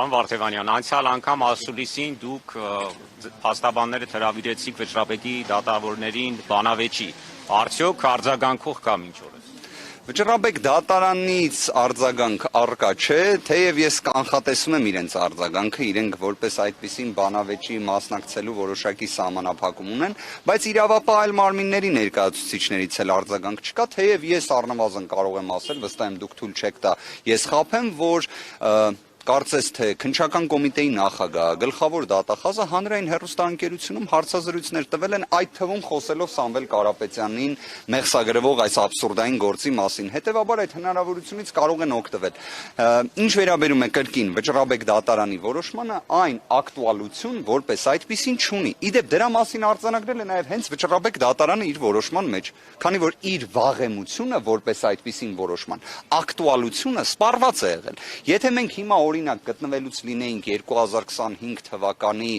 Պարոն Վարդևանյան, անցյալ անգամ ասուլիսին դուք փաստաբանները հրավիրեցիք վճռաբեկի դատավորներին բանավեճի, արդյոք արձագանքող կա մինչ օրս։ Վճռաբեկ դատարանից արձագանք առկա չէ, թեև ես կանխատեսում եմ իրենց արձագանքը, իրենք որպես այդպիսին բանավեճի մասնակցելու որոշակի սահմանափակում ունեն, բայց իրավապահ այլ մարմինների ներկայացուցիչներից էլ արձագանք չկա, թեև ես առնվազն կարող եմ ասել, վստահ եմ դուք թույլ չեք տա, ես խաբեմ, որ կարծես թե քննչական կոմիտեի նախագահ, գլխավոր դատախազը հանրային հեռուստաընկերությունում հարցազրույցներ տվել են, այդ թվում խոսելով Սամվել Կարապետյանին մեղսագրվող այս աբսուրդային գործի մասին։ Հետևաբար այդ հնարավորությունից կարող են օգտվել։ Ինչ վերաբերում է կրկին վճռաբեկ դատարանի որոշմանը, այն ակտուալություն որպես այդպիսին չունի։ Իդեպ դրա մասին արձանագրել է նաև հենց վճռաբեկ դատարանը իր որոշման մեջ, քանի որ իր վաղեմությունը որպես այդպիսին որոշման ակտուալությունը սպառված է եղել։ Եթե մենք հիմա օրինակ գտնվելուց լինեինք 2025 թվականի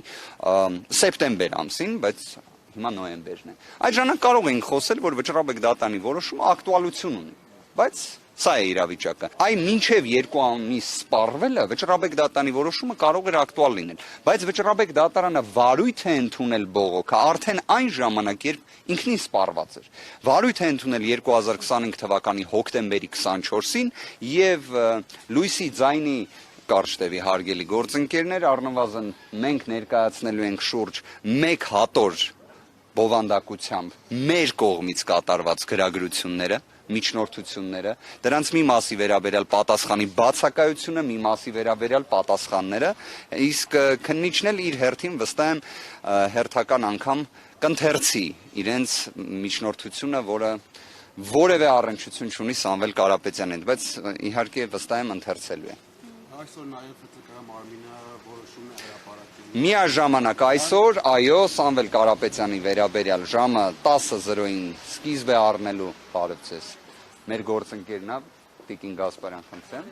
սեպտեմբեր ամսին, բայց հիմա նոյեմբերն է։ Այդ ժամանակ կարող էինք խոսել, որ վճռաբեկ դատարանի որոշումը ակտուալություն ունի, բայց սա է իրավիճակը։ Այ մինչև 2 ամիս սպառվելը վճռաբեկ դատարանի որոշումը կարող էր ակտուալ լինել, բայց վճռաբեկ դատարանը վարույթ է ընդունել բողոքը արդեն այն ժամանակ, երբ ինքնին սպառված էր։ Վարույթ է ընդունել 2025 թվականի հոկտեմբերի 24-ին եւ լույսի ձայնի կարճտևի հարգելի գործընկերներ, առնվազն մենք ներկայացնելու ենք շուրջ 1 հատոր բովանդակությամբ մեր կողմից կատարված գրագրությունները, միջնորդությունները, դրանց մի մասի վերաբերյալ պատասխանի բացակայությունը, մի մասի վերաբերյալ պատասխանները, իսկ քննիչն էլ իր հերթին վստահ եմ հերթական անգամ կընթերցի իրենց միջնորդությունը, որը որևէ առնչություն չունի Սամվել Կարապետյանի հետ, բայց իհարկե վստահ եմ ընթերցելու է։ Այսօր նաև ՀՑԿ մարմինը որոշում է հրապարակել։ Միաժամանակ այսօր, այո, Սամվել Կարապետյանի վերաբերյալ ժամը 10:00-ին սկիզբ է առնելու, բարև ձեզ, մեր գործընկերն է, Տիկին Գասպարյան, խնդրեմ։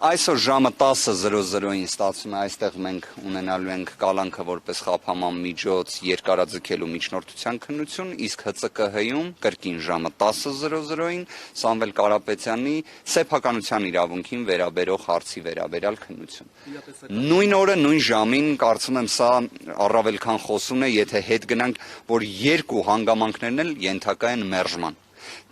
Այսօր ժամը 10:00-ին ստացվում է, այստեղ մենք ունենալու ենք կալանքը որպես խափաման միջոց երկարաձգելու միջնորդության քննություն, իսկ ՀՑԿ-հում կրկին ժամը 10:00-ին Սամվել Կարապետյանի սեփականության իրավունքին վերաբերող հարցի վերաբերյալ քննություն։ Նույն օրը, նույն ժամին, կարծում եմ սա առավել քան խոսուն է, եթե հետ գնանք, որ երկու հանգամանքներն էլ ենթակա են մերժման։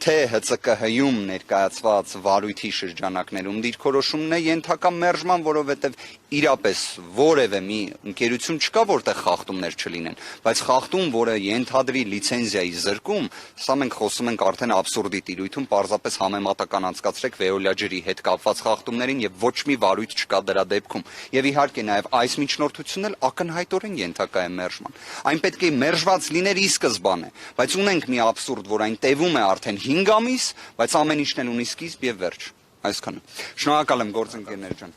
Թե ՀՑԿ-հում ներկայացված վարույթի շրջանակներում դիրքորոշումն է ենթակա մերժման, որովհետև իրապես որևէ մի ընկերություն չկա, որտեղ խախտումներ չլինեն, բայց խախտում, որը ենթադրի լիցենզիայի զրկում, սա մենք խոսում ենք արդեն աբսուրդի տիրույթում, պարզապես համեմատական անցկացրեք Veolia ջրի հետ կապված խախտումներին եւ ոչ մի վարույթ չկա դրա դեպքում։ Եվ իհարկե նաեւ այս միջնորդությունն էլ ակնհայտորեն ենթակա է մերժման։ Այն պետք է մերժված լիներ ի սկզբանե, բայց ունենք մի աբսուրդ, որ այն տևում է արդեն 5 ամիս, բայց ամեն ինչն էլ ունի սկիզբ եւ վերջ։ Այսքանը։ Շնորհակալ եմ գործընկերներ ջան։